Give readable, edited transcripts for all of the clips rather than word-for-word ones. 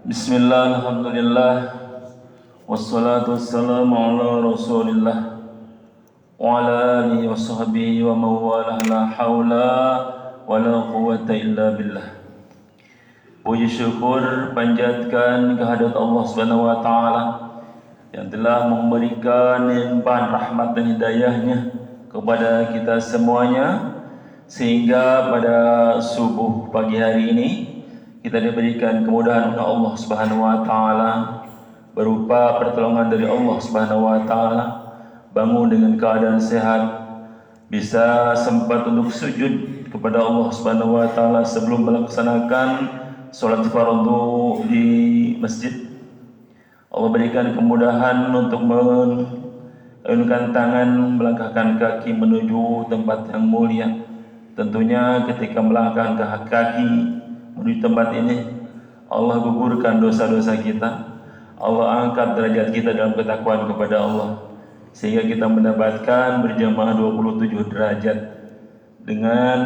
Bismillah, alhamdulillah, wassalatu wassalamu ala rasulillah wa ala alihi wa sahbihi wa mawalah, la hawla wa la quwata illa billah. Puji syukur panjatkan kehadirat Allah Subhanahu wa taala yang telah memberikan limpahan rahmat dan hidayahnya kepada kita semuanya, sehingga pada subuh pagi hari ini kita diberikan kemudahan oleh Allah Subhanahu wa taala berupa pertolongan dari Allah Subhanahu wa taala, bangun dengan keadaan sehat, bisa sempat untuk sujud kepada Allah Subhanahu wa taala sebelum melaksanakan salat fardu di masjid. Allah berikan kemudahan untuk mengayunkan tangan, melangkahkan kaki menuju tempat yang mulia. Tentunya ketika melangkahkan kaki menuju tempat ini, Allah gugurkan dosa-dosa kita, Allah angkat derajat kita dalam ketakwaan kepada Allah, sehingga kita mendapatkan berjamaah 27 derajat dengan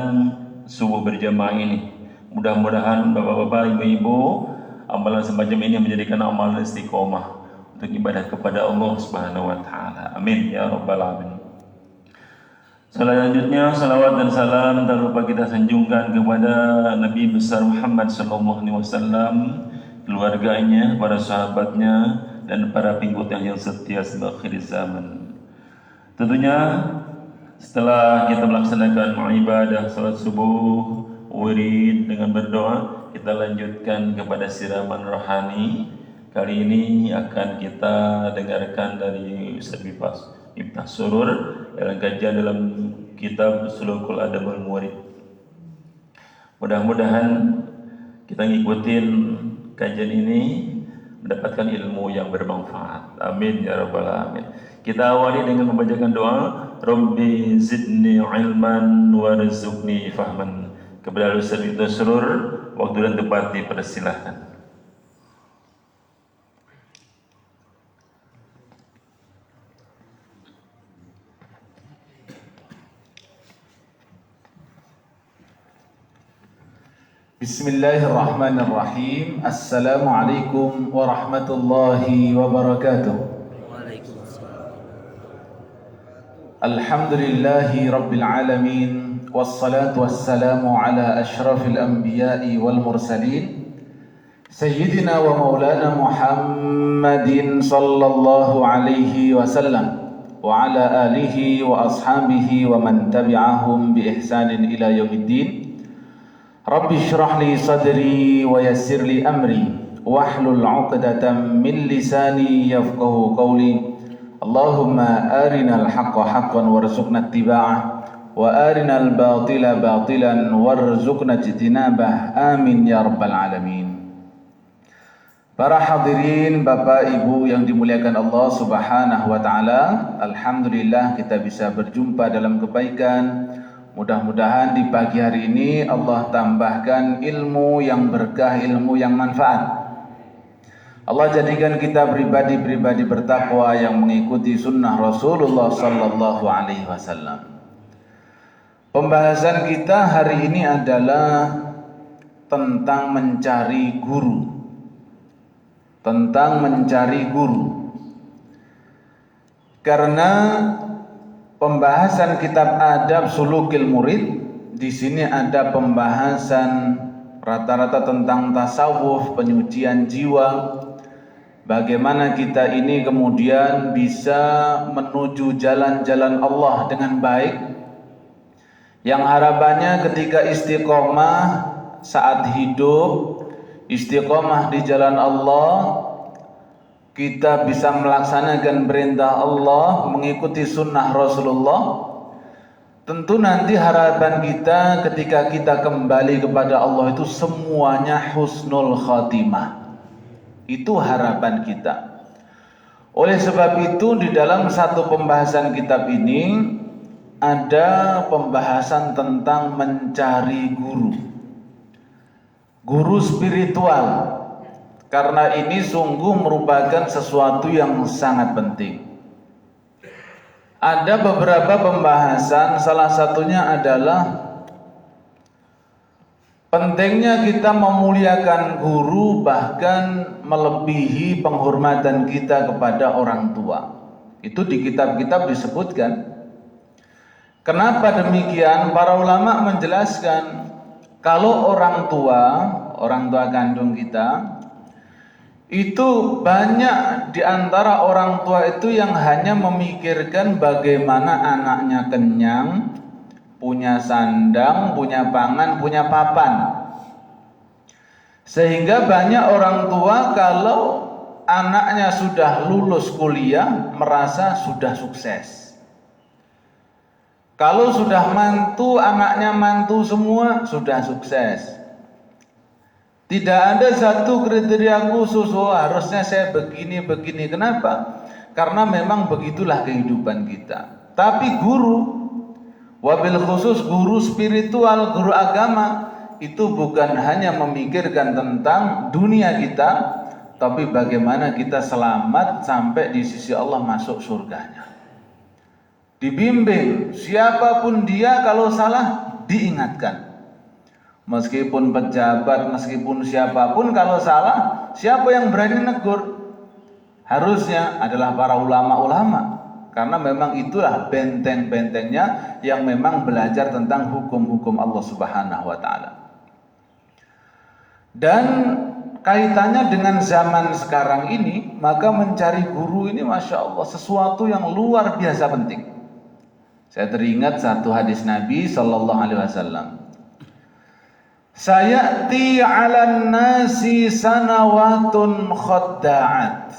subuh berjamaah ini. Mudah-mudahan bapak-bapak, ibu-ibu, amalan semacam ini menjadikan amalan istiqomah untuk ibadah kepada Allah Subhanahu wa taala. Amin ya rabbal alamin. Selanjutnya salawat dan salam tak lupa kita sanjungkan kepada Nabi besar Muhammad sallallahu alaihi wasallam, keluarganya, para sahabatnya, dan para pengikutnya yang setia sampai akhir zaman. Tentunya setelah kita melaksanakan ibadah salat subuh, wirid dengan berdoa, kita lanjutkan kepada siraman rohani. Kali ini akan kita dengarkan dari Ustaz Miftah Surur dalam kajian dalam kitab Sulukul Adabul Murid. Mudah-mudahan kita ngikutin kajian ini mendapatkan ilmu yang bermanfaat. Amin ya rabbal alamin. Kita awali dengan membacakan doa, Rabbi zidni ilman warzuqni fahman. Kepada Ustaz Miftah Surur, waktu dan tempat dipersilahkan. Bismillahirrahmanirrahim. Assalamualaikum warahmatullahi wabarakatuh. Alhamdulillahi rabbil alamin, wassalatu wassalamu ala ashrafil anbiya'i wal mursalin, sayyidina wa maulana Muhammadin sallallahu alaihi wasallam wa ala alihi wa ashabihi wa man tabi'ahum bi ihsanin ila yaumiddin. Rabbi shrah li sadri wa yassir li amri wahlul 'uqdatam min lisani yafqahu qawli. Allahumma arinal haqqa haqqan warzuqna ittiba'ah wa arinal batila batilan warzuqna ijtinabah. Amin ya rabbal alamin. Para hadirin, Bapak Ibu yang dimuliakan Allah Subhanahu wa taala, alhamdulillah kita bisa berjumpa dalam kebaikan. Mudah-mudahan di pagi hari ini Allah tambahkan ilmu yang berkah, ilmu yang manfaat. Allah jadikan kita pribadi-pribadi bertakwa yang mengikuti sunnah Rasulullah sallallahu alaihi wasallam. Pembahasan kita hari ini adalah tentang mencari guru. Tentang mencari guru. Karena pembahasan kitab Adab Sulukil Murid, di sini ada pembahasan rata-rata tentang tasawuf, penyucian jiwa, bagaimana kita ini kemudian bisa menuju jalan-jalan Allah dengan baik, yang harapannya ketika istiqomah saat hidup, istiqomah di jalan Allah, kita bisa melaksanakan perintah Allah, mengikuti sunnah Rasulullah. Tentu nanti harapan kita ketika kita kembali kepada Allah itu semuanya husnul khatimah. Itu harapan kita. Oleh sebab itu di dalam satu pembahasan kitab ini ada pembahasan tentang mencari guru. Guru spiritual. Karena ini sungguh merupakan sesuatu yang sangat penting. Ada beberapa pembahasan, salah satunya adalah Pentingnya kita memuliakan guru, bahkan melebihi penghormatan kita kepada orang tua. Itu di kitab-kitab disebutkan. Kenapa demikian? Para ulama menjelaskan, kalau orang tua kandung kita, itu banyak di antara orang tua itu yang hanya memikirkan bagaimana anaknya kenyang, punya sandang, punya pangan, punya papan. Sehingga banyak orang tua kalau anaknya sudah lulus kuliah merasa sudah sukses. Kalau sudah mantu, anaknya mantu semua, sudah sukses. Tidak ada satu kriteria khusus, harusnya saya begini. Kenapa? Karena memang begitulah kehidupan kita. Tapi guru, wabil khusus guru spiritual, guru agama, itu bukan hanya memikirkan tentang dunia kita, tapi bagaimana kita selamat sampai di sisi Allah, masuk surganya. Dibimbing, siapapun dia kalau salah diingatkan. Meskipun pejabat, meskipun siapapun kalau salah, siapa yang berani negur? Harusnya adalah para ulama-ulama, karena memang itulah benteng-bentengnya yang memang belajar tentang hukum-hukum Allah Subhanahu wa taala. Dan kaitannya dengan zaman sekarang ini, maka mencari guru ini Masya Allah sesuatu yang luar biasa penting. Saya teringat satu hadis Nabi Sallallahu Alaihi Wasallam. Sayati 'alan nasi sanawatun khadda'at.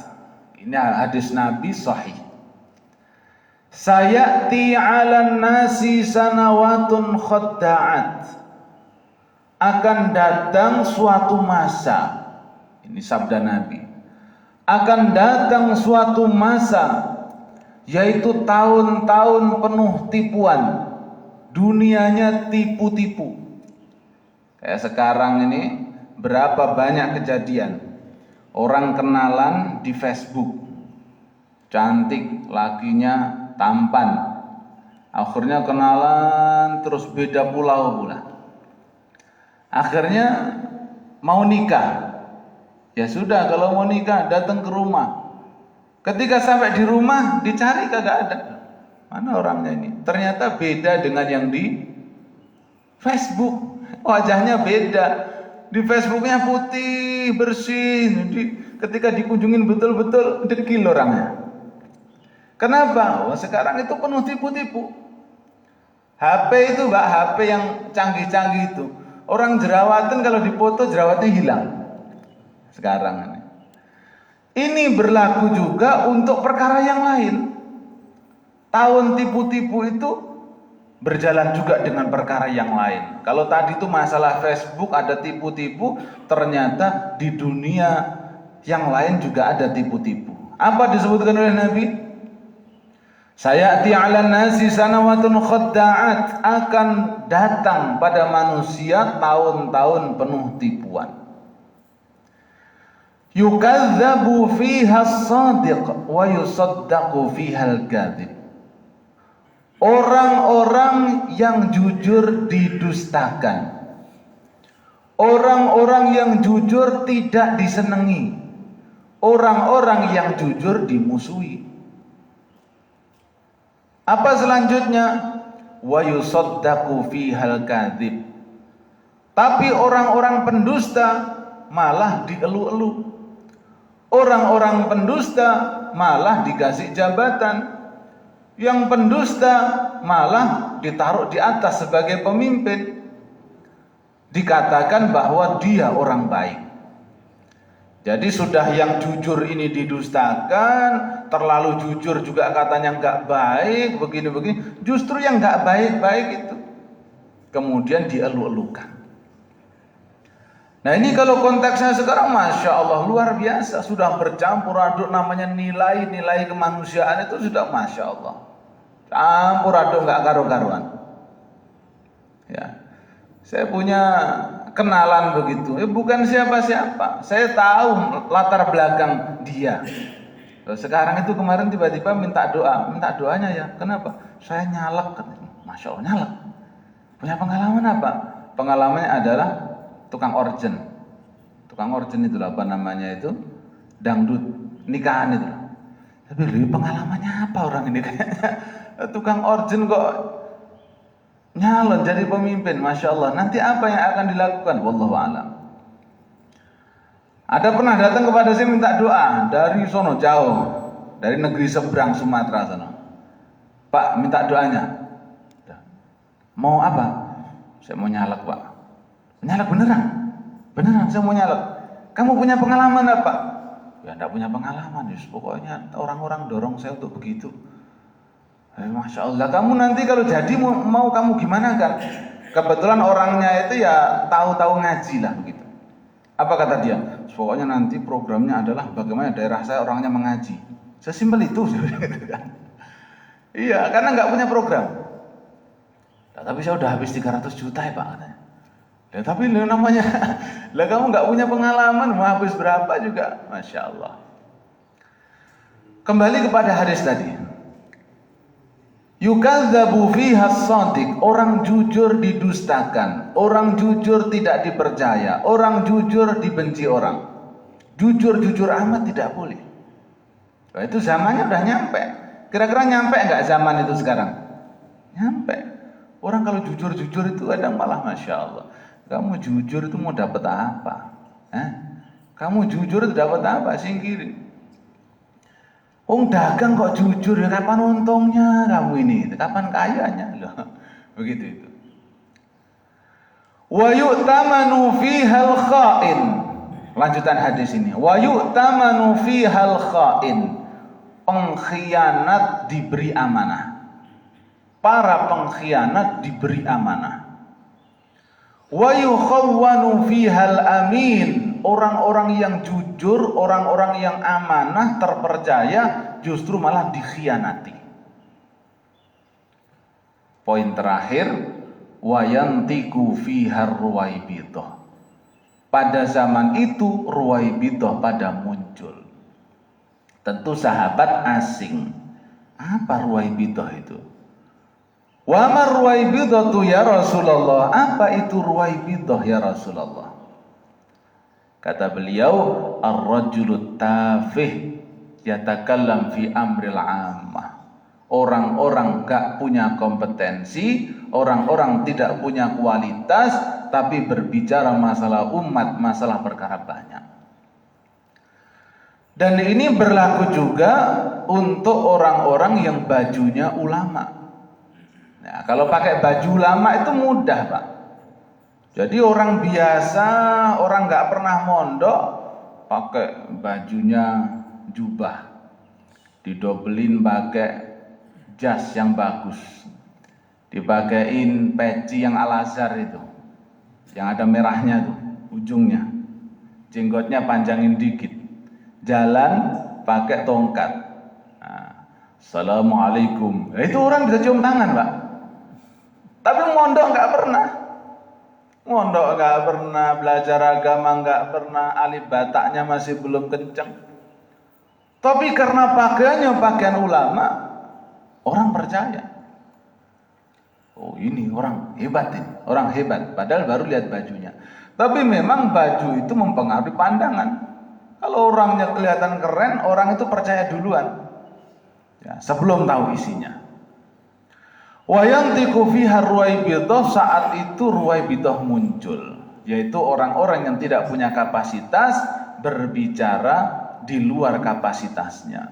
Ini hadis Nabi sahih. Sayati 'alan nasi sanawatun khadda'at. Akan datang suatu masa. Ini sabda Nabi. Akan datang suatu masa, yaitu tahun-tahun penuh tipuan. Dunianya tipu-tipu. Kayak sekarang ini, berapa banyak kejadian orang kenalan di Facebook, cantik, lakinya tampan, akhirnya kenalan terus beda pulau pula, akhirnya mau nikah. Ya sudah, kalau mau nikah datang ke rumah. Ketika sampai di rumah dicari kagak ada. Mana orangnya ini? Ternyata beda dengan yang di Facebook. Wajahnya beda. Di Facebooknya putih, bersih. Ketika dikunjungin betul-betul dekil orangnya. Kenapa? Sekarang itu penuh tipu-tipu. HP itu Mbak, HP yang canggih-canggih itu. Orang jerawatan kalau dipoto jerawatnya hilang. Sekarang ini. Ini berlaku juga untuk perkara yang lain. Tahun tipu-tipu itu berjalan juga dengan perkara yang lain. Kalau tadi itu masalah Facebook ada tipu-tipu, ternyata di dunia yang lain juga ada tipu-tipu. Apa disebutkan oleh Nabi? Sayati 'alan nasi sanawatun khadda'at. Akan datang pada manusia tahun-tahun penuh tipuan. Yukadzabu fiha as-sadiq wa yusaddaqu fiha al-kadzib. Orang-orang yang jujur didustakan. Orang-orang yang jujur tidak disenangi. Orang-orang yang jujur dimusuhi. Apa selanjutnya? Wa yusaddaqu fiha al-kadzib. Tapi orang-orang pendusta malah dielu-elu. Orang-orang pendusta malah dikasih jabatan. Yang pendusta malah ditaruh di atas sebagai pemimpin. Dikatakan bahwa dia orang baik. Jadi sudah yang jujur ini didustakan, terlalu jujur juga katanya nggak baik, begini-begini. Justru yang nggak baik-baik itu kemudian dielu-elukan. Nah ini kalau konteksnya sekarang Masya Allah luar biasa. Sudah bercampur aduk namanya nilai-nilai kemanusiaan itu sudah Masya Allah. Campur aduk gak karu-karuan. Ya, saya punya kenalan begitu. Bukan siapa-siapa. Saya tahu latar belakang dia. Sekarang itu kemarin tiba-tiba minta doa. Minta doanya ya. Kenapa? Saya nyalek. Masya Allah nyalek. Punya pengalaman apa? Pengalamannya adalah tukang organ. Tukang organ itu apa namanya itu? Dangdut, nikahan itu. Tapi pengalamannya apa orang ini kayaknya? Tukang organ kok nyalon jadi pemimpin, Masya Allah. Nanti apa yang akan dilakukan? Wallahu a'lam. Ada pernah datang kepada saya minta doa dari sono jauh, dari negeri seberang Sumatera sana. Pak, minta doanya. Mau apa? Saya mau nyalek, Pak. Nyalek beneran? Beneran, saya mau nyalek. Kamu punya pengalaman apa? Ya enggak punya pengalaman, pokoknya orang-orang dorong saya untuk begitu. Masya Allah, kamu nanti kalau jadi mau kamu gimana kan? Kebetulan orangnya itu ya tahu-tahu ngaji lah begitu. Apa kata dia? Pokoknya nanti programnya adalah bagaimana daerah saya orangnya mengaji. Sesimpel itu. Iya, karena nggak punya program. Nah, tapi saya udah habis 300 juta ya Pak katanya. Ya, tapi namanya, lah kamu nggak punya pengalaman, mau habis berapa juga, Masya Allah. Kembali kepada hadis tadi. Yukadzabu fiha as-shadiq, orang jujur didustakan, orang jujur tidak dipercaya, orang jujur dibenci orang. Jujur-jujur amat tidak boleh. Nah, itu zamannya udah nyampe. Kira-kira nyampe enggak zaman itu sekarang? Nyampe. Orang kalau jujur-jujur itu kadang malah Masya Allah. Kamu jujur itu mau dapat apa? Kamu jujur itu dapat apa? Singkirin. Dagang kok jujur, ya kapan untungnya kamu ini? Kapan kayanya? Loh, begitu itu. Wa yu'tamanu fihal kha'in. Lanjutan hadis ini. Wa yu'tamanu fihal kha'in. Pengkhianat diberi amanah. Para pengkhianat diberi amanah. Wa yukhawwanu fihal amin. Orang-orang yang jujur, orang-orang yang amanah, terpercaya, justru malah dikhianati. Poin terakhir, wayantiku fihar ruwaibitoh. Pada zaman itu ruwaibitoh pada muncul. Tentu sahabat asing. Apa ruwaibitoh itu? Wa ma ruwaibitoh ya Rasulullah. Apa itu ruwaibitoh ya Rasulullah? Kata beliau, ar-rajulut tafih yatakallam fi amril ammah. Orang-orang gak punya kompetensi, orang-orang tidak punya kualitas, tapi berbicara masalah umat, masalah perkara banyak. Dan ini berlaku juga untuk orang-orang yang bajunya ulama. Nah, kalau pakai baju ulama itu mudah, Pak. Jadi orang biasa, orang nggak pernah mondok, pakai bajunya jubah, didobelin pakai jas yang bagus, dipakein peci yang Al-Azhar itu, yang ada merahnya tuh ujungnya, jenggotnya panjangin dikit, jalan pakai tongkat. Assalamualaikum. Itu orang bisa cium tangan, Pak. Tapi mondok nggak pernah. Mondok nggak pernah, belajar agama nggak pernah, alif bataknya masih belum kencang. Tapi karena pakaiannya pakaian ulama, orang percaya. Oh ini orang hebat ini, orang hebat. Padahal baru lihat bajunya. Tapi memang baju itu mempengaruhi pandangan. Kalau orangnya kelihatan keren, orang itu percaya duluan. Ya, sebelum tahu isinya. Wayantiku fiha ruwaibitoh, saat itu ruwaibitoh muncul, yaitu orang-orang yang tidak punya kapasitas berbicara di luar kapasitasnya.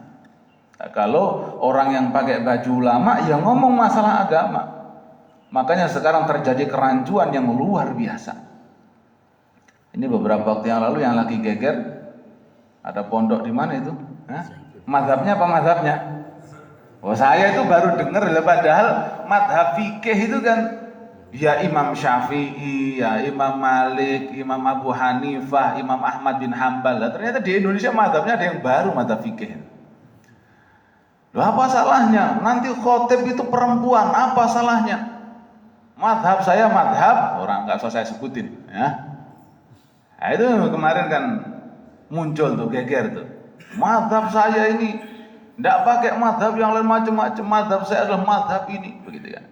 Nah, kalau orang yang pakai baju ulama yang ngomong masalah agama, makanya sekarang terjadi kerancuan yang luar biasa. Ini beberapa waktu yang lalu yang lagi geger, ada pondok di mana itu? Mazhabnya apa mazhabnya? Oh saya itu baru dengar, padahal madhab fikih itu kan ya Imam Syafi'i, ya Imam Malik, Imam Abu Hanifah, Imam Ahmad bin Hambal. Ternyata di Indonesia madhabnya ada yang baru, madhab fikih. Loh apa salahnya? Nanti khotib itu perempuan, apa salahnya? Madhab saya madhab, orang nggak usah saya sebutin, ya. Nah, itu kemarin kan muncul tuh geger tuh. Madhab saya ini tidak pakai madhab yang lain macam-macam. Madhab saya adalah madhab ini, begitu kan.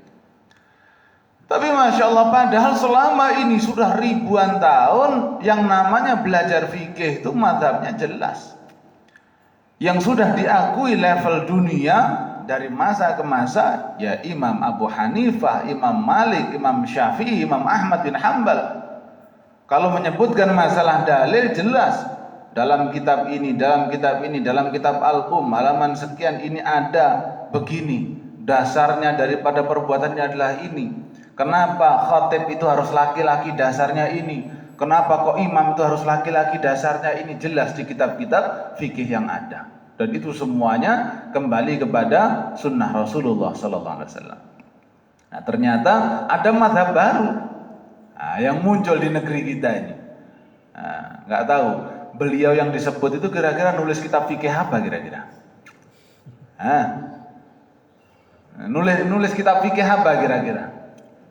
Tapi Masya Allah, padahal selama ini sudah ribuan tahun yang namanya belajar fikih itu mazhabnya jelas. Yang sudah diakui level dunia dari masa ke masa, ya Imam Abu Hanifah, Imam Malik, Imam Syafi'i, Imam Ahmad bin Hanbal. Kalau menyebutkan masalah dalil jelas. Dalam kitab ini, dalam kitab ini, dalam kitab Al-Qum, halaman sekian ini ada begini. Dasarnya daripada perbuatannya adalah ini. Kenapa khatib itu harus laki-laki, dasarnya ini. Kenapa kok imam itu harus laki-laki, dasarnya ini. Jelas di kitab-kitab fikih yang ada. Dan itu semuanya kembali kepada sunnah Rasulullah SAW. Nah, ternyata ada mazhab baru yang muncul di negeri kita ini. Nggak tahu beliau yang disebut itu kira-kira nulis kitab fikih apa kira-kira? Nulis kitab fikih apa kira-kira?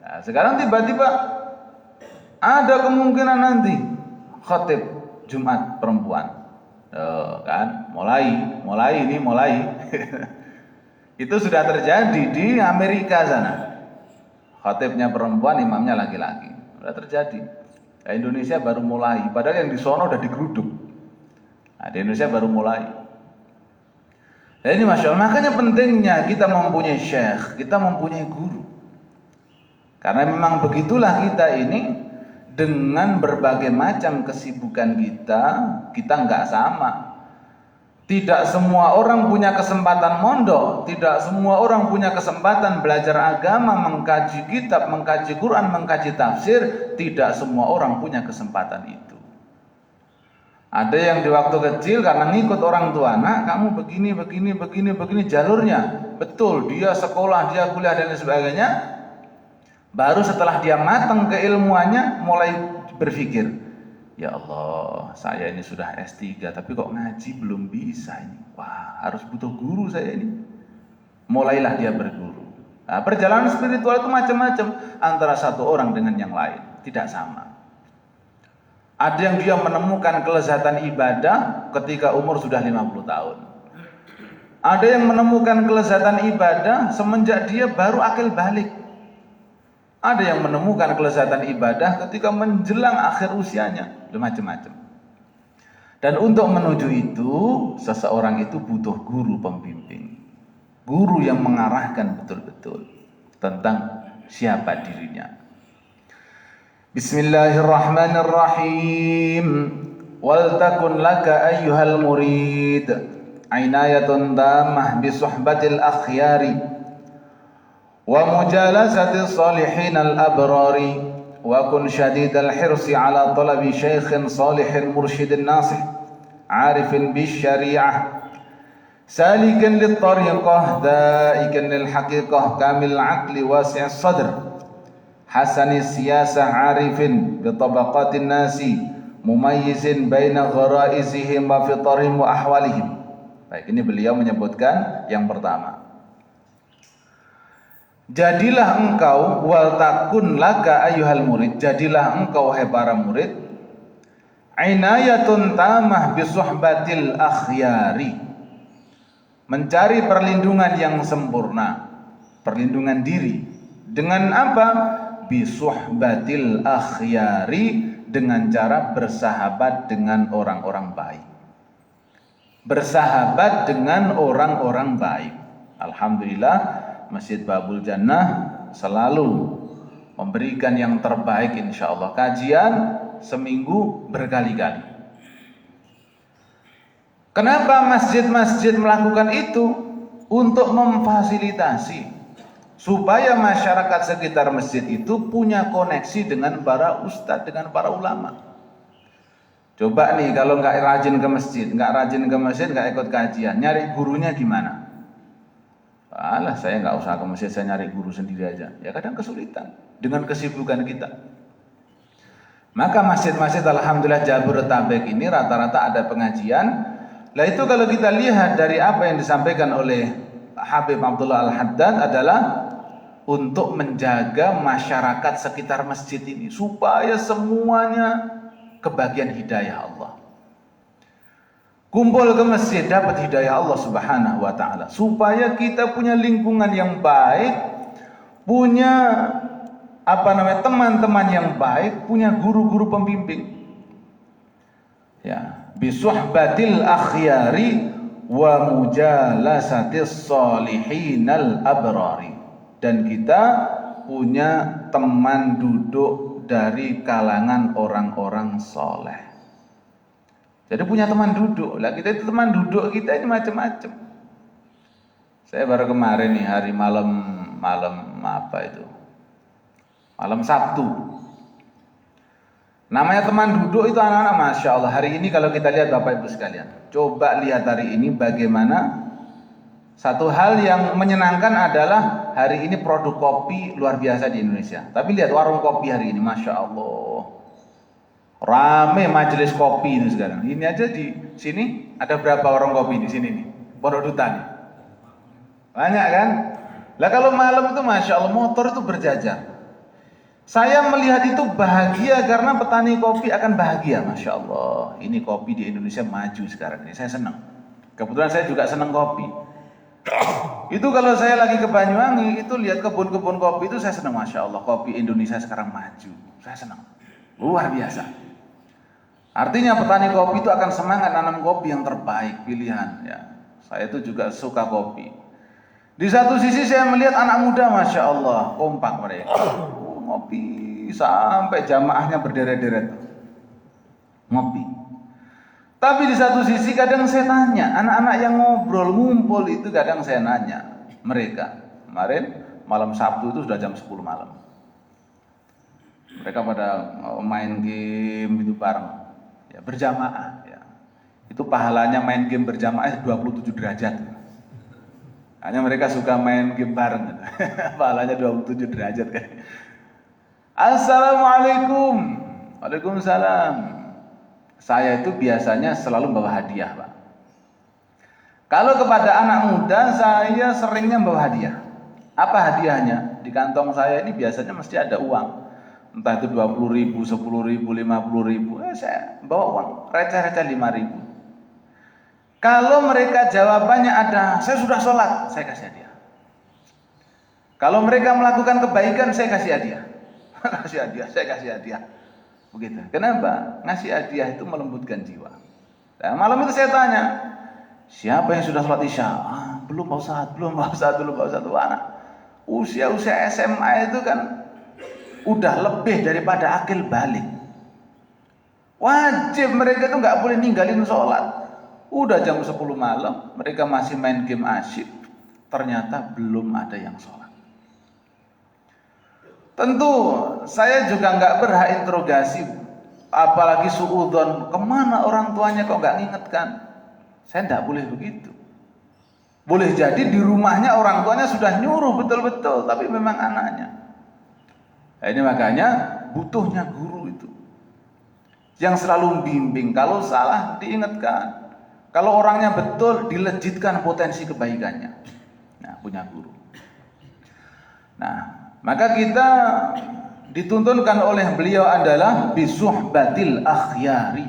Nah, sekarang tiba-tiba ada kemungkinan nanti khatib Jumat perempuan, kan? Mulai. Itu sudah terjadi di Amerika sana. Khatibnya perempuan, imamnya laki-laki. Sudah terjadi. Nah, Indonesia baru mulai. Padahal yang di sono udah digeruduk. Nah, di Indonesia baru mulai. Nah, ini Masya Allah. Makanya pentingnya kita mempunyai syekh, kita mempunyai guru. Karena memang begitulah kita ini, dengan berbagai macam kesibukan kita nggak sama. Tidak semua orang punya kesempatan mondok, tidak semua orang punya kesempatan belajar agama, mengkaji kitab, mengkaji Quran, mengkaji tafsir. Tidak semua orang punya kesempatan itu. Ada yang di waktu kecil karena ngikut orang tua, nak kamu begini jalurnya. Betul, dia sekolah, dia kuliah dan sebagainya. Baru setelah dia matang keilmuannya mulai berpikir, ya Allah, saya ini sudah S3 tapi kok ngaji belum bisa ini. Wah, harus butuh guru saya ini. Mulailah dia berguru. Nah, perjalanan spiritual itu macam-macam antara satu orang dengan yang lain, tidak sama. Ada yang dia menemukan kelezatan ibadah ketika umur sudah 50 tahun. Ada yang menemukan kelezatan ibadah semenjak dia baru akil balik. Ada yang menemukan kelezatan ibadah ketika menjelang akhir usianya. Macam-macam. Dan untuk menuju itu, seseorang itu butuh guru pembimbing. Guru yang mengarahkan betul-betul tentang siapa dirinya. Bismillahirrahmanirrahim. Wal takun laka ayyuhal murid ainayatun tamah bi suhbatil akhyari wa mujalasati salihin al-abrari wa kun syadidal hirsi ala talabi syaikhin salihin mursyidin nasih arifin bisyari'ah salikin lit-tariqah da'ikan lil-haqiqah kamil aqli wasi'is sadr hasanis siyasah arifin bitabaqatin nasi mumayyizin baina gharaizihim wa fitarihim wa ahwalihim. Baik, ini beliau menyebutkan yang pertama. Jadilah engkau wal takun laka ayyuhal murid, jadilah engkau hai para murid ainayatun tamah bi suhbatil akhyari, mencari perlindungan yang sempurna, perlindungan diri dengan apa? Bi suhbatil akhyari, dengan cara bersahabat dengan orang-orang baik. Bersahabat dengan orang-orang baik. Alhamdulillah Masjid Babul Jannah selalu memberikan yang terbaik insyaallah. Kajian seminggu berkali-kali. Kenapa masjid-masjid melakukan itu? Untuk memfasilitasi supaya masyarakat sekitar masjid itu punya koneksi dengan para ustadz, dengan para ulama. Coba nih kalau nggak rajin ke masjid, nggak ikut kajian, nyari gurunya gimana? Alah, saya nggak usah ke masjid, saya nyari guru sendiri aja. Ya kadang kesulitan dengan kesibukan kita. Maka masjid-masjid alhamdulillah Jabodetabek ini rata-rata ada pengajian. Lah itu kalau kita lihat dari apa yang disampaikan oleh Habib Abdullah Al-Haddad adalah untuk menjaga masyarakat sekitar masjid ini supaya semuanya kebagian hidayah Allah. Kumpul ke masjid dapat hidayah Allah Subhanahu wa taala supaya kita punya lingkungan yang baik, punya teman-teman yang baik, punya guru-guru pembimbing. Ya, bisuhbatil akhyari wa mujalasatis sholihinal abrari. Dan kita punya teman duduk dari kalangan orang-orang soleh. Jadi punya teman duduk. Lah kita itu teman duduk kita ini macam-macam. Saya baru kemarin nih hari malam Sabtu. Namanya teman duduk itu anak-anak, Masya Allah. Hari ini kalau kita lihat Bapak Ibu sekalian, coba lihat hari ini bagaimana. Satu hal yang menyenangkan adalah hari ini produk kopi luar biasa di Indonesia. Tapi lihat warung kopi hari ini, Masya Allah. Rame majelis kopi itu sekarang. Ini aja di sini ada berapa warung kopi di sini nih? Pondok Duta nih. Banyak kan? Lah kalau malam itu Masya Allah motor itu berjajar. Saya melihat itu bahagia karena petani kopi akan bahagia. Masya Allah, ini kopi di Indonesia maju sekarang ini. Saya senang. Kebetulan saya juga senang kopi. Itu kalau saya lagi ke Banyuwangi, itu lihat kebun-kebun kopi itu saya senang. Masya Allah, kopi Indonesia sekarang maju. Saya senang. Luar biasa. Artinya petani kopi itu akan semangat nanam kopi yang terbaik pilihan. Ya, saya itu juga suka kopi. Di satu sisi saya melihat anak muda, Masya Allah, kompak mereka. Ngopi sampai jamaahnya berderet-deret. Ngopi. Tapi di satu sisi kadang saya tanya, anak-anak yang ngobrol, ngumpul itu kadang saya nanya mereka. Kemarin malam Sabtu itu sudah jam 10 malam. Mereka pada main game itu bareng. Ya, berjamaah. Ya. Itu pahalanya main game berjamaah 27 derajat. Hanya mereka suka main game bareng. Pahalanya 27 derajat kan. Assalamualaikum. Waalaikumsalam. Saya itu biasanya selalu bawa hadiah, Pak. Kalau kepada anak muda saya seringnya bawa hadiah. Apa hadiahnya? Di kantong saya ini biasanya mesti ada uang. Entah itu 20.000, 10.000, 50.000. Saya bawa uang, receh-receh 5.000. Kalau mereka jawabannya ada, saya sudah sholat, saya kasih hadiah. Kalau mereka melakukan kebaikan, saya kasih hadiah. Saya kasih hadiah. Begitu. Kenapa? Ngasih hadiah itu melembutkan jiwa. Nah, malam itu saya tanya, siapa yang sudah sholat isya? Belum Pak Ustadz, belum Pak Ustadz. Anak usia SMA itu kan udah lebih daripada akil balik. Wajib mereka itu nggak boleh ninggalin sholat. Udah jam 10 malam, mereka masih main game asyik. Ternyata belum ada yang sholat. Tentu saya juga nggak berhak interogasi, apalagi suudzon, kemana orang tuanya kok nggak ngingetkan. Saya nggak boleh begitu. Boleh jadi di rumahnya orang tuanya sudah nyuruh betul-betul, tapi memang anaknya. Nah, ini makanya butuhnya guru itu yang selalu bimbing. Kalau salah diingatkan, kalau orangnya betul dilejitkan potensi kebaikannya. Nah, punya guru. Nah, maka kita dituntunkan oleh beliau adalah bisuhbatil akhyari.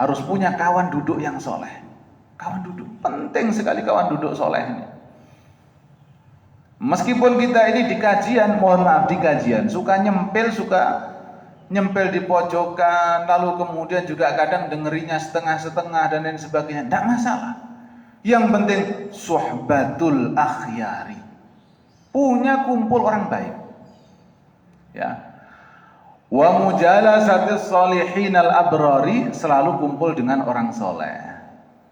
Harus punya kawan duduk yang soleh. Kawan duduk, penting sekali kawan duduk soleh ini. Meskipun kita ini di kajian, suka nyempel di pojokan, lalu kemudian juga kadang dengerinya setengah-setengah dan lain sebagainya. Tidak masalah. Yang penting suhbatul akhyari. Punya kumpul orang baik. Ya. Wa mujalasatis sholihinal abrari, selalu kumpul dengan orang soleh.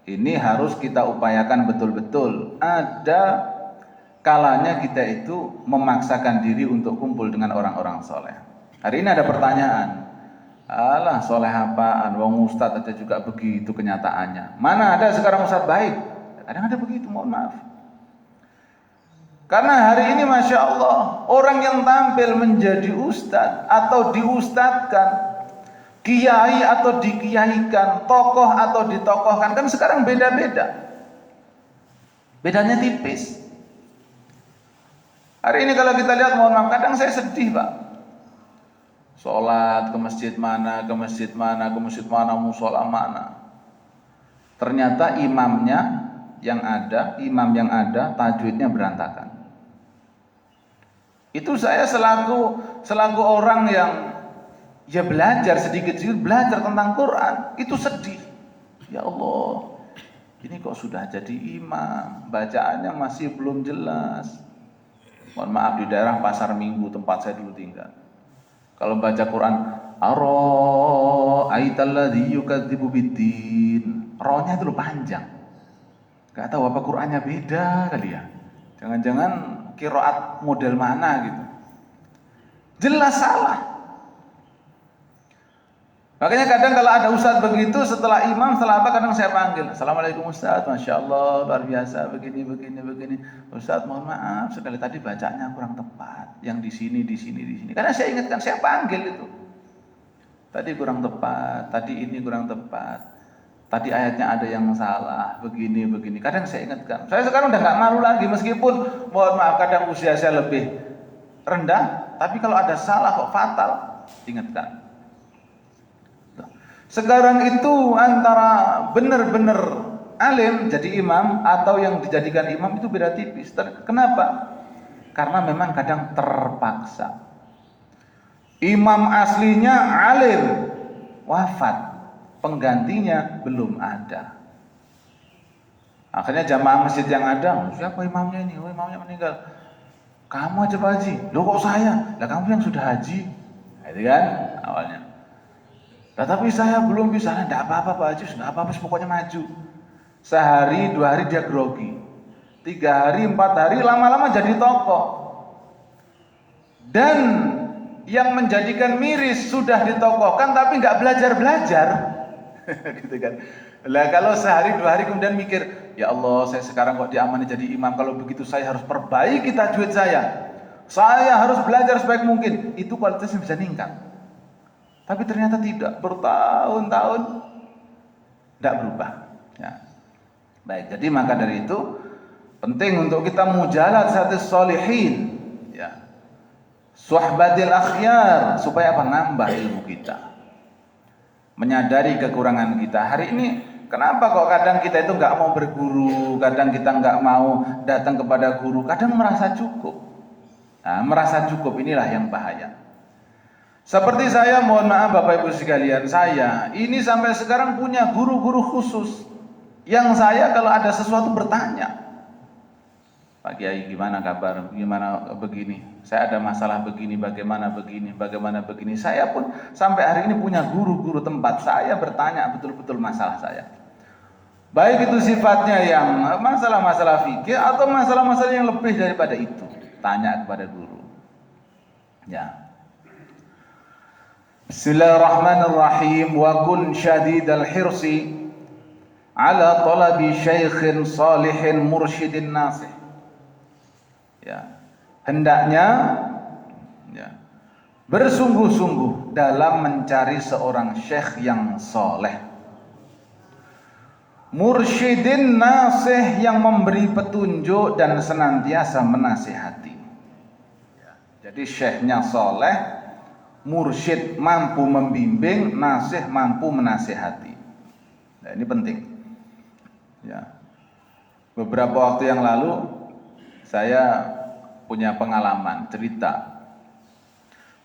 Ini harus kita upayakan betul-betul. Ada kalanya kita itu memaksakan diri untuk kumpul dengan orang-orang soleh. Hari ini ada pertanyaan. Alah, soleh apaan? Wong ustadz aja juga begitu kenyataannya. Mana ada sekarang ustadz baik? Kadang ada begitu, mohon maaf. Karena hari ini Masya Allah, orang yang tampil menjadi ustadz atau diustadkan, kiai atau dikiaikan, tokoh atau ditokohkan, kan sekarang beda-beda. Bedanya tipis. Hari ini kalau kita lihat, mohon maaf, kadang saya sedih, Pak. Sholat ke masjid mana, musola mana. Ternyata imam yang ada, tajwidnya berantakan. Itu saya selaku orang yang ya belajar sedikit-sedikit belajar tentang Quran, itu sedih. Ya Allah, ini kok sudah jadi imam, bacaannya masih belum jelas. Mohon maaf, di daerah Pasar Minggu tempat saya dulu tinggal, kalau baca Quran, ara'aitalladzi yukadzibu biddin, rohnya itu panjang. Gak tahu apa Qurannya beda kali ya. Jangan-jangan qiraat model mana gitu. Jelas salah. Makanya kadang kalau ada ustadz begitu, setelah imam, setelah apa, kadang saya panggil, Assalamualaikum ustadz, Masya Allah, luar biasa, begini. Ustadz mohon maaf, sekali tadi bacanya kurang tepat, yang di sini. Karena saya ingatkan, saya panggil itu. Tadi kurang tepat, tadi ini kurang tepat, tadi ayatnya ada yang salah, begini. Kadang saya ingatkan. Saya sekarang udah gak malu lagi, meskipun mohon maaf kadang usia saya lebih rendah, tapi kalau ada salah kok fatal, ingatkan. Sekarang itu antara benar-benar alim jadi imam atau yang dijadikan imam itu beda tipis. Kenapa? Karena memang kadang terpaksa. Imam aslinya alim, wafat, penggantinya belum ada. Akhirnya jamaah masjid yang ada, siapa imamnya ini? Oh, imamnya meninggal. Kamu aja Pak Haji. Loh kok saya? Lah kamu yang sudah haji. Itu kan awalnya. Nah, tapi saya belum bisa. Enggak apa-apa Pak Haji, enggak apa-apa, pokoknya maju. Sehari, 2 hari dia grogi. 3 hari, 4 hari, lama-lama jadi tokoh. Dan yang menjadikan miris sudah ditokohkan tapi enggak belajar-belajar. Gitu kan. Lah kalau sehari 2 hari kemudian mikir, ya Allah, saya sekarang kok diamani jadi imam, kalau begitu saya harus perbaiki tajwid saya. Saya harus belajar sebaik mungkin. Itu kualitasnya bisa meningkat. Tapi ternyata tidak, bertahun-tahun tidak berubah. Ya. Baik, jadi maka dari itu penting untuk kita mujalat satis solihin, ya, suhbatil akhyar, supaya apa? Nambah ilmu kita, menyadari kekurangan kita. Hari ini kenapa kok kadang kita itu nggak mau berguru, kadang kita nggak mau datang kepada guru, kadang merasa cukup. Nah, merasa cukup inilah yang bahaya. Seperti saya, mohon maaf Bapak Ibu sekalian, saya ini sampai sekarang punya guru-guru khusus yang saya kalau ada sesuatu bertanya, Pak Kiai gimana kabar, gimana begini, saya ada masalah begini, bagaimana begini. Saya pun sampai hari ini punya guru-guru tempat saya bertanya betul-betul masalah saya. Baik itu sifatnya yang masalah-masalah fikih atau masalah-masalah yang lebih daripada itu, tanya kepada guru. Ya. Bismillahirrahmanirrahim. Wa kun syadidal hirsi ala talabi syaikhin salihin mursyidin nasih. Ya. Hendaknya ya, bersungguh-sungguh dalam mencari seorang syekh yang soleh, mursyidin nasih, yang memberi petunjuk dan senantiasa menasihati. Ya. Jadi syekhnya soleh, mursyid mampu membimbing, nasih mampu menasihati. Nah, ini penting. Ya. Beberapa waktu yang lalu saya punya pengalaman cerita.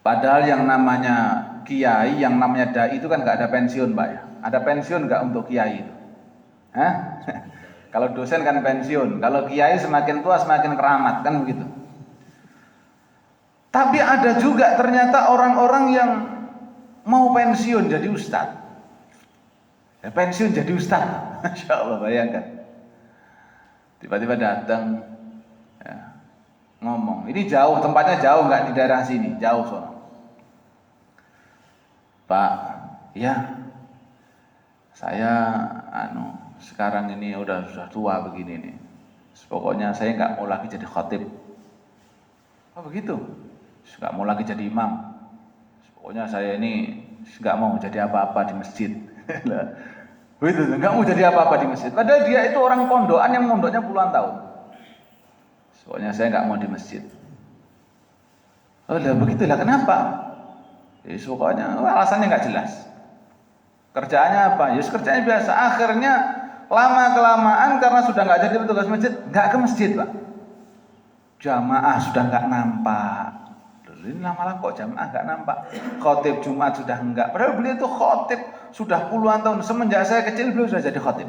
Padahal yang namanya kiai, yang namanya dai itu kan nggak ada pensiun, Pak ya. Ada pensiun nggak untuk kiai itu? Hah? Kalau dosen kan pensiun, kalau kiai semakin tua semakin keramat, kan begitu. Tapi ada juga ternyata orang-orang yang mau pensiun jadi ustadz. Ya, pensiun jadi ustadz, Masya Allah, bayangkan. Tiba-tiba datang, ya, ngomong. Ini jauh, tempatnya jauh, nggak di daerah sini, jauh soalnya. Pak, ya, saya sekarang ini udah tua begini nih. Pokoknya saya nggak mau lagi jadi khatib. Oh begitu? Nggak mau lagi jadi imam. Pokoknya saya ini nggak mau jadi apa-apa di masjid. Begitu, nggak mau jadi apa-apa di masjid. Padahal dia itu orang pondokan yang mondoknya puluhan tahun. Pokoknya saya nggak mau di masjid. Oh lah begitulah, kenapa? Ya pokoknya alasannya nggak jelas. Kerjaannya apa? Ya kerjanya biasa. Akhirnya lama kelamaan karena sudah nggak jadi petugas masjid, nggak ke masjid, Pak. jamaah sudah nggak nampak. Ini lama-lama kok jamaah nggak nampak. Khotib Jumat sudah enggak. Padahal beliau itu khotib sudah puluhan tahun. Semenjak saya kecil beliau sudah jadi khotib.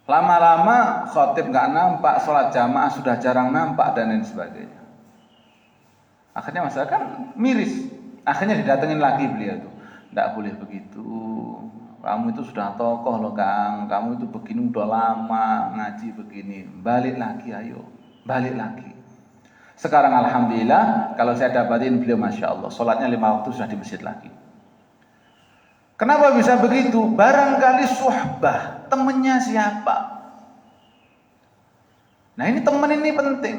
Lama-lama khotib nggak nampak, sholat jamaah sudah jarang nampak dan lain sebagainya. Akhirnya masalah kan miris. Akhirnya didatengin lagi beliau tuh. Nggak boleh begitu. Kamu itu sudah tokoh loh Kang. Kamu itu begini udah lama ngaji begini. Balik lagi ayo. Balik lagi. Sekarang alhamdulillah kalau saya dapatin beliau masya Allah. Sholatnya 5 waktu sudah di masjid lagi. Kenapa bisa begitu? Barangkali suhbah, temennya siapa? Nah ini teman ini penting.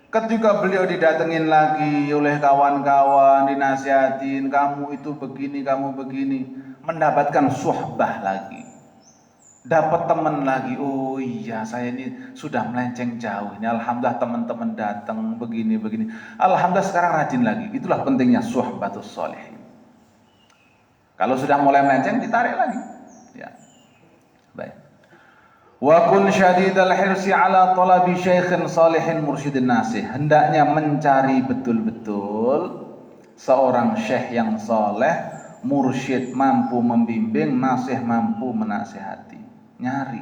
Ketika beliau didatengin lagi oleh kawan-kawan, dinasihatin, kamu itu begini, kamu begini, mendapatkan suhbah lagi. Dapat teman lagi, oh iya saya ini sudah melenceng jauh. Ini alhamdulillah teman-teman datang begini-begini. Alhamdulillah sekarang rajin lagi. Itulah pentingnya suhbatus sholihin. Kalau sudah mulai melenceng, ditarik lagi. Ya. Baik. Wa kun syadidal hirsi ala talabi syaikhin salihin mursyidin nasih. Hendaknya mencari betul-betul seorang syekh yang saleh, mursyid mampu membimbing, nasih mampu menasihati. Nyari.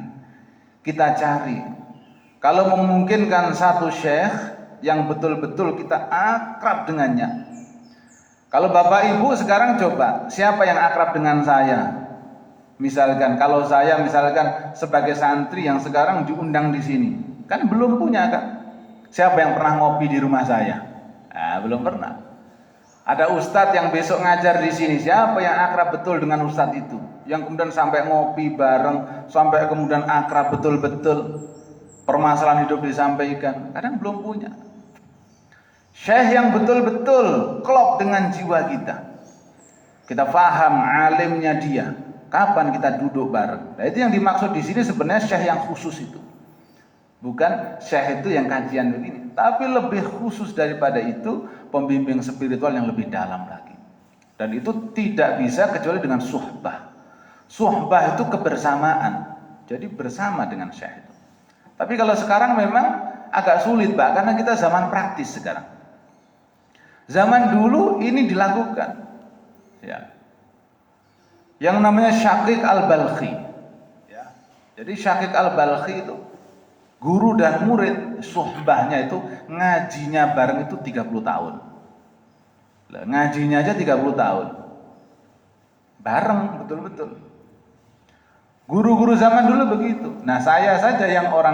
Kita cari. Kalau memungkinkan satu syekh yang betul-betul kita akrab dengannya. Kalau Bapak Ibu sekarang coba, siapa yang akrab dengan saya? Misalkan, kalau saya misalkan sebagai santri yang sekarang diundang di sini, kan belum punya kan? Siapa yang pernah ngopi di rumah saya? Nah, belum pernah. Ada ustadz yang besok ngajar di sini, siapa yang akrab betul dengan ustadz itu? Yang kemudian sampai ngopi bareng, sampai kemudian akrab betul-betul, permasalahan hidup disampaikan, kadang belum punya. Syekh yang betul-betul klop dengan jiwa kita. Kita paham alimnya dia. Kapan kita duduk bareng? Nah, itu yang dimaksud di sini sebenarnya syekh yang khusus itu. Bukan syekh itu yang kajian begini, tapi lebih khusus daripada itu, pembimbing spiritual yang lebih dalam lagi. Dan itu tidak bisa kecuali dengan suhbah. Suhbah itu kebersamaan. Jadi bersama dengan syekh itu. Tapi kalau sekarang memang agak sulit, Pak, karena kita zaman praktis sekarang. Zaman dulu ini dilakukan, ya. Yang namanya Syaqiq Al-Balkhi, ya. Jadi Syaqiq Al-Balkhi itu guru dan murid, suhbahnya itu ngajinya bareng itu 30 tahun. Lah, ngajinya aja 30 tahun. Bareng betul-betul. Guru-guru zaman dulu begitu. Nah, saya saja yang orang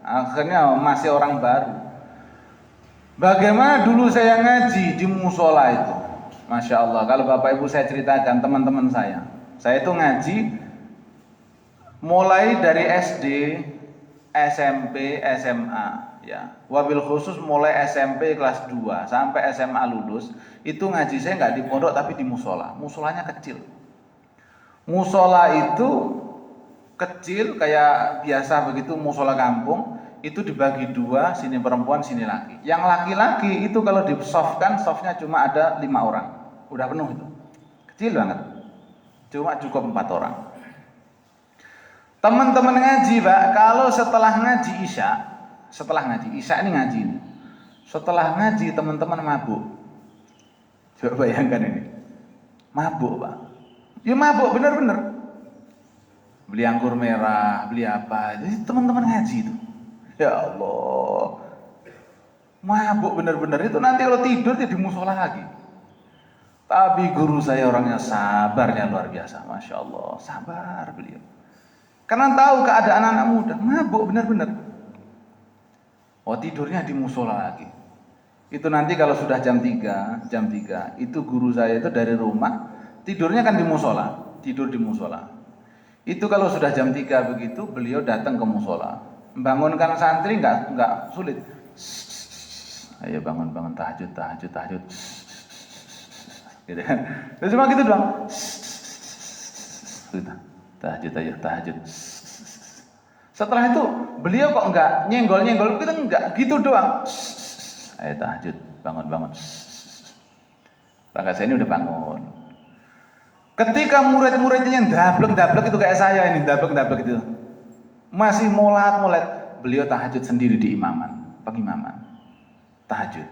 akhirnya masih orang baru. Bagaimana dulu saya ngaji di musola itu? Masya Allah, kalau Bapak Ibu saya ceritakan teman-teman saya itu ngaji mulai dari SD, SMP, SMA, ya. Wabil khusus mulai SMP kelas 2 sampai SMA lulus, itu ngaji saya nggak di pondok tapi di musola. Musolanya kecil. Musola itu kecil kayak biasa begitu, musola kampung. Itu dibagi 2, sini perempuan, sini laki. Yang laki-laki itu kalau di softkan, softnya cuma ada 5 orang. Udah penuh itu. Kecil banget. Cuma cukup 4 orang. Teman-teman ngaji, Pak, kalau setelah ngaji Isya ini ngaji ini. Setelah ngaji teman-teman mabuk. Coba bayangkan ini. Mabuk, Pak. Ya mabuk bener-bener. Beli anggur merah, beli apa. Jadi teman-teman ngaji itu. Ya Allah, mabuk benar-benar itu nanti kalau tidur dia di musola lagi. Tapi guru saya orangnya sabarnya luar biasa, masya Allah, sabar beliau. Karena tahu keadaan anak muda, mabuk benar-benar. Oh tidurnya di musola lagi. Itu nanti kalau sudah jam 3, itu guru saya itu dari rumah tidurnya kan di musola, tidur di musola. Itu kalau sudah jam 3 begitu, beliau datang ke musola. Membangunkan santri enggak sulit. Ayo bangun tahajud. Gitu kan. Cuma gitu doang. Tahajud ayo tahajud. Setelah itu beliau kok enggak nyenggol gitu enggak, gitu doang. Ayo tahajud, bangun. Maka saya ini udah bangun. Ketika murid-muridnya yang dablek itu kayak saya ini, dablek itu. Masih molat, beliau tahajud sendiri di imaman. pengimaman tahajud.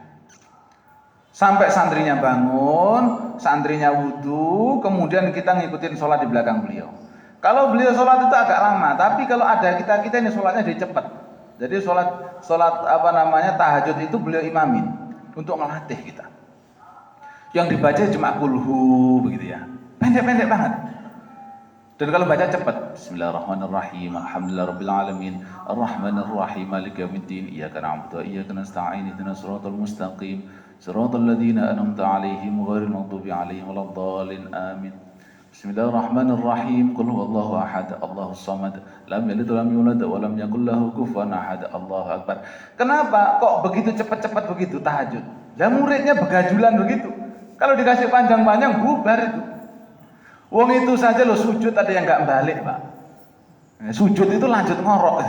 Sampai santrinya bangun, santrinya wudhu, kemudian kita ngikutin sholat di belakang beliau. Kalau beliau sholat itu agak lama, tapi kalau ada kita ini sholatnya dia cepat. Jadi sholat tahajud itu beliau imamin untuk ngelatih kita. Yang dibaca cuma kulhu begitu ya, pendek-pendek banget. Dan kalau baca cepat, Bismillahirrahmanirrahim, Alhamdulillahirabbil alamin, Arrahmanirrahim, Maliki yaumiddin, Iyyaka na'budu wa iyyaka nasta'in, ihdinas siratal mustaqim, siratal ladzina an'amta 'alaihim ghairil maghdubi 'alaihim waladdallin. Amin. Bismillahirrahmanirrahim, Qul huwallahu ahad, Allahus samad, lam yalid wa lam yulad wa lam yakul lahu kufuwan ahad. Allahu akbar. Kenapa kok begitu cepat-cepat begitu tahajud? Lah muridnya begajulan begitu. Kalau dikasih panjang-panjang bubar itu. Wong itu saja lo sujud ada yang nggak balik, Pak. Sujud itu lanjut ngorok.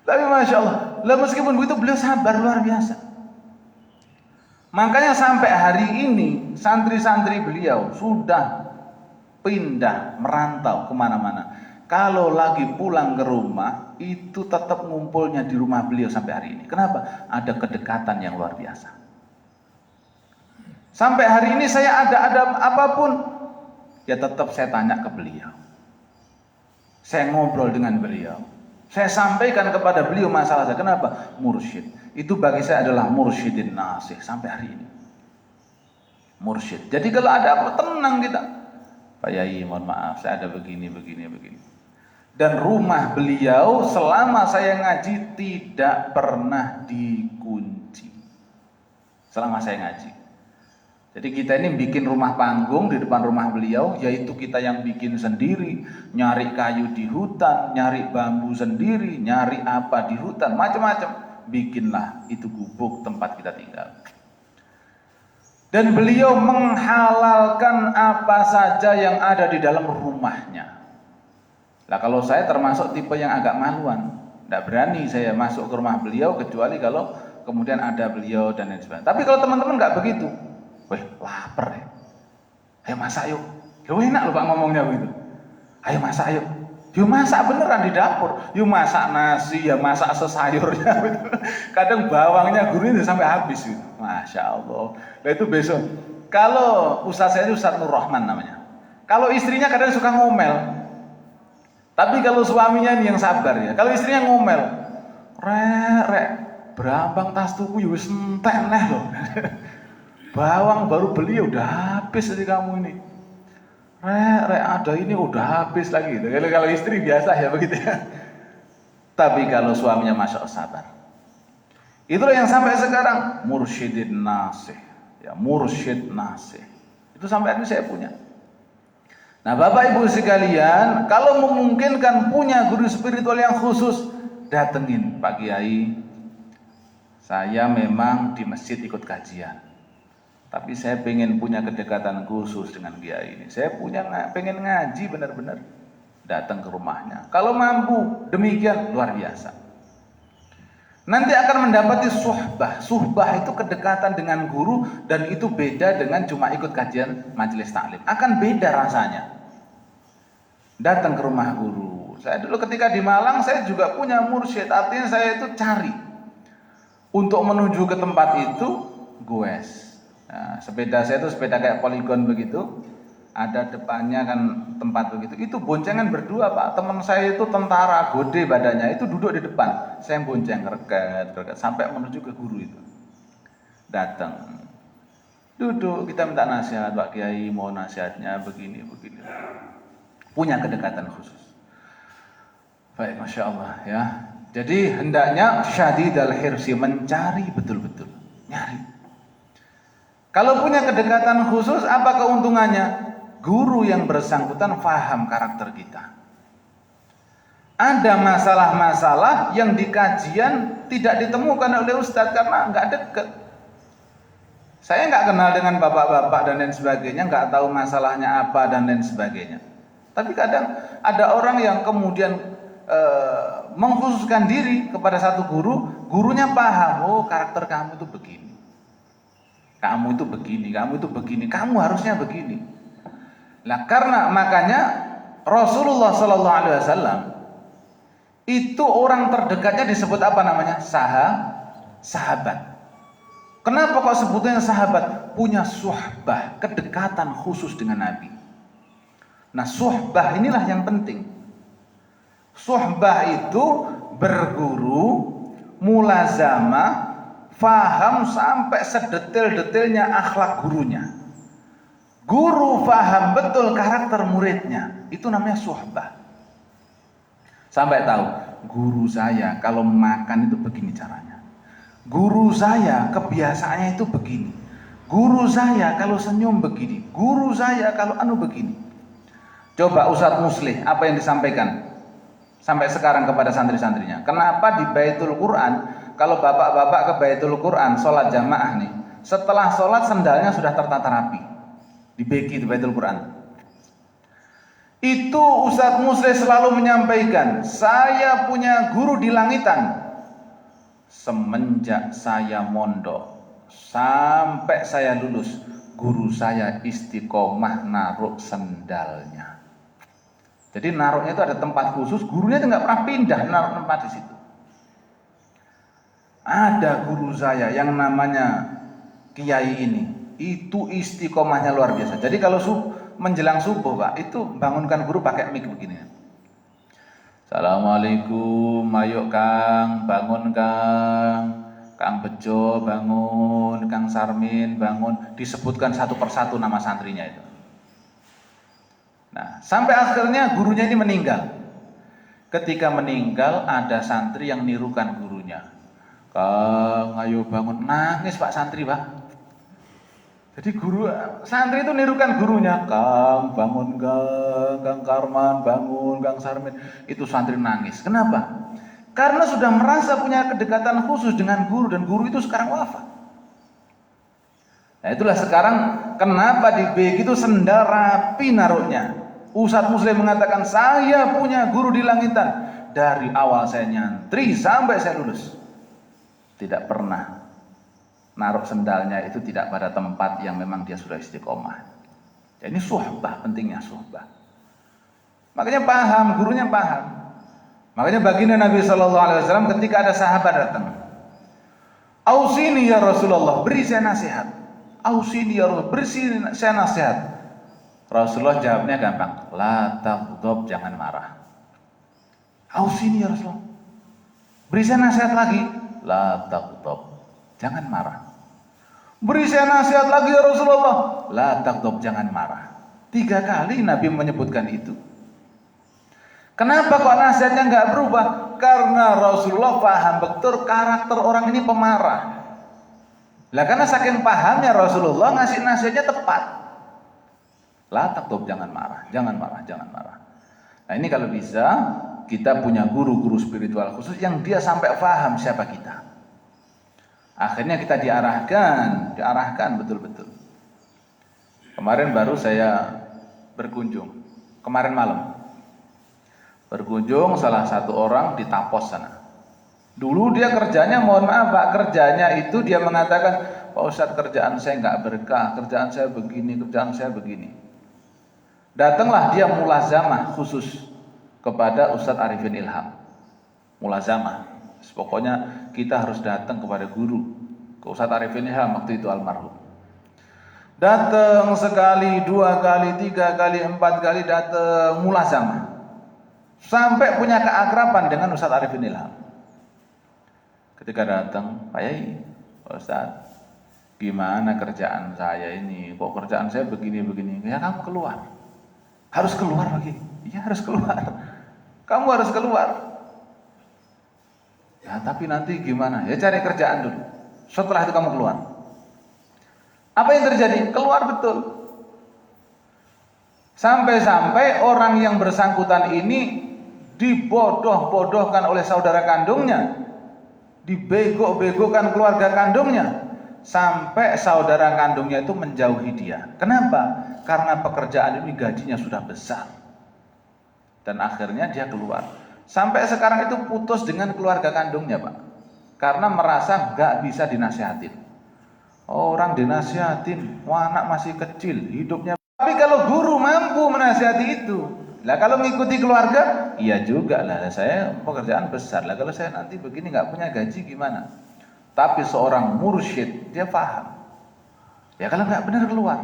Tapi masya Allah, lah meskipun begitu beliau sabar luar biasa. Makanya sampai hari ini santri-santri beliau sudah pindah merantau kemana-mana. Kalau lagi pulang ke rumah itu tetap ngumpulnya di rumah beliau sampai hari ini. Kenapa? Ada kedekatan yang luar biasa. Sampai hari ini saya ada apapun, ya tetap saya tanya ke beliau. Saya ngobrol dengan beliau. Saya sampaikan kepada beliau masalah saya. Kenapa? Mursyid. Itu bagi saya adalah mursyidin nasih sampai hari ini. Mursyid. Jadi kalau ada apa tenang kita. Pak Yai, mohon maaf, saya ada begini. Dan rumah beliau selama saya ngaji tidak pernah dikunci. Selama saya ngaji. Jadi kita ini bikin rumah panggung di depan rumah beliau, yaitu kita yang bikin sendiri, nyari kayu di hutan, nyari bambu sendiri, nyari apa di hutan, macam-macam. Bikinlah itu gubuk tempat kita tinggal. Dan beliau menghalalkan apa saja yang ada di dalam rumahnya. Lah kalau saya termasuk tipe yang agak maluan, tidak berani saya masuk ke rumah beliau kecuali kalau kemudian ada beliau dan lain sebagainya. Tapi kalau teman-teman nggak begitu. Weh, lapar ya. Ayo masak yuk. Ya enak loh Pak ngomongnya begitu. Ayo masak yuk. Yuk masak beneran di dapur. Yuk masak nasi, ya masak sesayurnya. Kadang bawangnya gurih sampai habis gitu. Masya Allah. Nah itu besok. Kalau ustaz saya itu Ustaz Nur Rahman namanya. Kalau istrinya kadang suka ngomel. Tapi kalau suaminya ini yang sabar ya. Kalau istrinya ngomel. Rek, berambang tas tuku wis entek neh loh. Bawang baru beli udah habis dari kamu ini. Rek ada ini udah habis lagi. Kalau istri biasa ya begitu ya. Tapi kalau suaminya masya Allah sabar. Itulah yang sampai sekarang mursyidin nasih. Ya mursyid nasih. Itu sampai ini saya punya. Nah Bapak Ibu sekalian, kalau memungkinkan punya guru spiritual yang khusus, datengin Pak Kiai. Saya memang di masjid ikut kajian. Tapi saya pengen punya kedekatan khusus dengan Kiai ini. Saya pengen ngaji benar-benar. Datang ke rumahnya. Kalau mampu, demikian luar biasa. Nanti akan mendapati suhbah. Suhbah itu kedekatan dengan guru dan itu beda dengan cuma ikut kajian majelis taklim. Akan beda rasanya. Datang ke rumah guru. Saya dulu ketika di Malang saya juga punya mursyid. Artinya saya itu cari. Untuk menuju ke tempat itu, goes. Nah, sepeda saya itu sepeda kayak poligon begitu, ada depannya kan tempat begitu. Itu boncengan berdua Pak. Teman saya itu tentara, gede badannya, itu duduk di depan. Saya bonceng reket sampai menuju ke guru itu. Datang, duduk, kita minta nasihat Pak Kiai, mau nasihatnya begini. Punya kedekatan khusus. Baik, masya Allah ya. Jadi hendaknya syadidal hirsi, mencari betul-betul, nyari. Kalau punya kedekatan khusus, apa keuntungannya? Guru yang bersangkutan faham karakter kita. Ada masalah-masalah yang di kajian tidak ditemukan oleh ustadz karena nggak dekat. Saya nggak kenal dengan bapak-bapak dan lain sebagainya, nggak tahu masalahnya apa dan lain sebagainya. Tapi kadang ada orang yang kemudian mengkhususkan diri kepada satu guru, gurunya paham, oh karakter kamu itu begini. Kamu itu begini, kamu harusnya begini. Nah, karena makanya Rasulullah Sallallahu Alaihi Wasallam Itu orang terdekatnya disebut apa namanya? Sahabat. Kenapa kok sebutnya sahabat? Punya suhbah, kedekatan khusus dengan Nabi. Nah, suhbah inilah yang penting. Suhbah itu berguru, mulazamah, faham sampai sedetail-detailnya akhlak gurunya. Guru faham betul karakter muridnya. Itu namanya suhbah. Sampai tahu, guru saya kalau makan itu begini caranya. Guru saya kebiasaannya itu begini. Guru saya kalau senyum begini. Guru saya kalau begini. Coba Ustadz Muslih, apa yang disampaikan sampai sekarang kepada santri-santrinya? Kenapa di Baitul Quran, kalau bapak-bapak ke Baitul Quran, sholat jamaah nih, setelah sholat sendalnya sudah tertata rapi, dibeki di Baitul Quran. Itu Ustadz Muslih selalu menyampaikan, saya punya guru di langitan. Semenjak saya mondok sampai saya lulus, guru saya istiqomah naruh sendalnya. Jadi naruhnya itu ada tempat khusus, gurunya itu nggak pernah pindah naruh tempat di situ. Ada guru saya yang namanya Kiai ini, itu istiqomahnya luar biasa. Jadi kalau menjelang subuh Pak, itu bangunkan guru pakai mic begini. Assalamualaikum, ayo Kang, bangun Kang. Kang Bejo bangun, Kang Sarmin bangun. Disebutkan satu persatu nama santrinya itu. Nah, sampai akhirnya gurunya ini meninggal. Ketika meninggal ada santri yang nirukan gurunya. Kang, ayo bangun. Nangis Pak santri Pak. Jadi santri itu nirukan gurunya, Kang bangun Kang Karman bangun, Kang Sarmin. Itu santri nangis. Kenapa? Karena sudah merasa punya kedekatan khusus dengan guru, dan guru itu sekarang wafat. Nah itulah sekarang kenapa di BG itu sendal rapi naruhnya. Ustadz Muslim mengatakan, saya punya guru di langitan. Dari awal saya nyantri sampai saya lulus, tidak pernah naruh sendalnya itu tidak pada tempat yang memang dia sudah istiqomah. Jadi ini suhbah, pentingnya suhbah. Makanya paham, gurunya paham. Makanya baginda Nabi SAW ketika ada sahabat datang, Ausini ya Rasulullah, beri saya nasihat. Ausini ya Rasulullah, beri saya nasihat. Rasulullah jawabnya gampang, la taghdab, jangan marah. Ausini ya Rasulullah, beri saya nasihat lagi, la taghdab, jangan marah. Beri saya nasihat lagi ya Rasulullah, la taghdab, jangan marah. 3 kali Nabi menyebutkan itu. Kenapa kok nasihatnya nggak berubah? Karena Rasulullah paham betul karakter orang ini pemarah. Lah karena saking pahamnya Rasulullah ngasih nasihatnya tepat. La taghdab, jangan marah, jangan marah, jangan marah. Nah ini kalau bisa kita punya guru-guru spiritual khusus yang dia sampai paham siapa kita. Akhirnya kita diarahkan betul-betul. Kemarin baru saya berkunjung, kemarin malam berkunjung salah satu orang di Tapos sana. Dulu dia kerjanya, mohon maaf Pak, kerjanya itu dia mengatakan, Pak Ustadz kerjaan saya nggak berkah, kerjaan saya begini, kerjaan saya begini. Datanglah dia mulazamah khusus kepada Ustadz Arifin Ilham. Mulazamah. Pokoknya kita harus datang kepada guru, ke Ustadz Arifin Ilham waktu itu almarhum. Datang sekali, 2 kali, 3 kali, 4 kali datang mulazamah. Sampai punya keakraban dengan Ustadz Arifin Ilham. Ketika datang, Pak Yai, Pak Ustadz, gimana kerjaan saya ini? Kok kerjaan saya begini-begini? Ya kamu keluar. Harus keluar lagi. Iya harus keluar. Kamu harus keluar. Ya tapi nanti gimana? Ya cari kerjaan dulu. Setelah itu kamu keluar. Apa yang terjadi? Keluar betul. Sampai-sampai orang yang bersangkutan ini dibodoh-bodohkan oleh saudara kandungnya, dibego-begokan keluarga kandungnya, sampai saudara kandungnya itu menjauhi dia. Kenapa? Karena pekerjaan ini gajinya sudah besar. Dan akhirnya dia keluar. Sampai sekarang itu putus dengan keluarga kandungnya Pak, karena merasa gak bisa dinasihatin. Orang dinasihatin, wah anak masih kecil hidupnya. Tapi kalau guru mampu menasihati itu, Lah kalau mengikuti keluarga, iya juga lah, saya pekerjaan besar lah. Kalau saya nanti begini nggak punya gaji gimana? Tapi seorang mursyid dia paham. Ya kalau nggak benar keluar.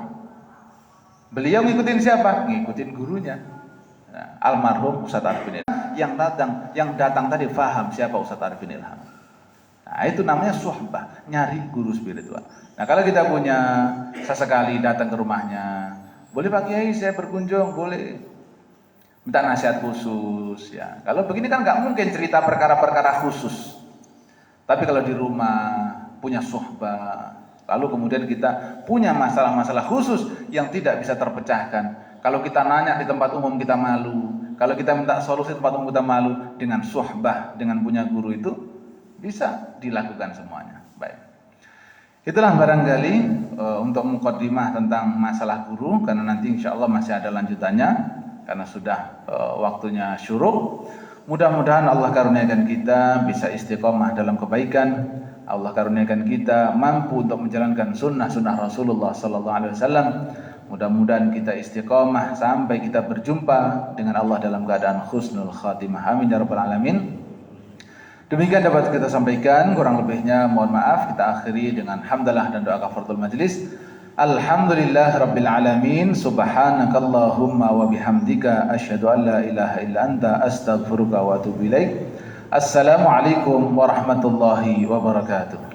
Beliau ngikutin siapa? Ngikutin gurunya. Nah, almarhum Ustadz Arifin Ilham. Yang datang tadi paham siapa Ustadz Arifin Ilham. Nah itu namanya suhbah, nyari guru spiritual. Nah kalau kita punya sesekali datang ke rumahnya, boleh Pak Kiai saya berkunjung, boleh minta nasihat khusus ya. Kalau begini kan nggak mungkin cerita perkara-perkara khusus. Tapi kalau di rumah punya suhbah, lalu kemudian kita punya masalah-masalah khusus yang tidak bisa terpecahkan. Kalau kita nanya di tempat umum kita malu, kalau kita minta solusi di tempat umum kita malu, dengan suhbah, dengan punya guru itu bisa dilakukan semuanya. Baik. Itulah barangkali untuk mukaddimah tentang masalah guru, karena nanti insya Allah masih ada lanjutannya, karena sudah waktunya syuruk. Mudah-mudahan Allah karuniakan kita bisa istiqomah dalam kebaikan. Allah karuniakan kita mampu untuk menjalankan sunnah-sunnah Rasulullah SAW. Mudah-mudahan kita istiqomah sampai kita berjumpa dengan Allah dalam keadaan husnul khatimah. Amin ya rabbal alamin. Demikian dapat kita sampaikan, kurang lebihnya mohon maaf. Kita akhiri dengan hamdalah dan doa kafaratul majlis. Alhamdulillah rabbil alamin, subhanakallahumma wa bihamdika asyhadu an la ilaha illa anta astaghfiruka wa atubu ilaik. Assalamualaikum warahmatullahi wabarakatuh.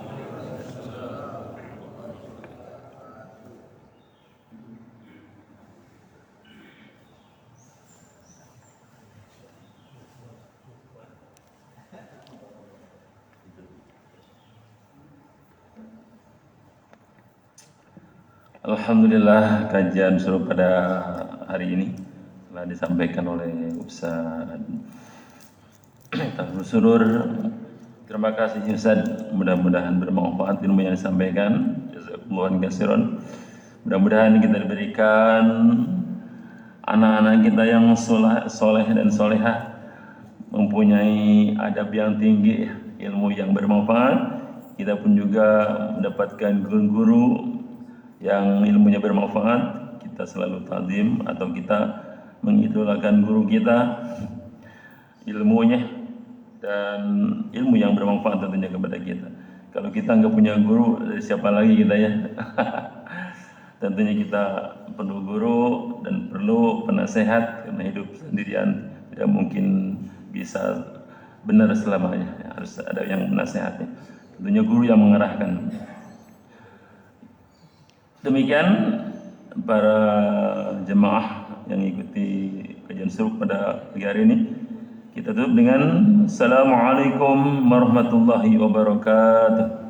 Alhamdulillah kajian suruh pada hari ini telah disampaikan oleh Ustaz Tafsir Surur. Terima kasih Ustaz, mudah-mudahan bermanfaat ilmu yang disampaikan. Jazakumullah khairan. Mudah-mudahan kita diberikan anak-anak kita yang soleh dan solehah, mempunyai adab yang tinggi, ilmu yang bermanfaat. Kita pun juga mendapatkan guru-guru yang ilmunya bermanfaat. Kita selalu ta'zim atau kita mengidolakan guru kita, ilmunya dan ilmu yang bermanfaat tentunya kepada kita. Kalau kita nggak punya guru, siapa lagi kita ya? Tentunya kita perlu guru dan perlu penasehat, karena hidup sendirian tidak mungkin bisa benar selamanya. Harus ada yang menasehati. Tentunya guru yang mengarahkan. Demikian para jemaah yang ikuti kajian suruh pada pagi hari ini. Kita tutup dengan Assalamualaikum warahmatullahi wabarakatuh.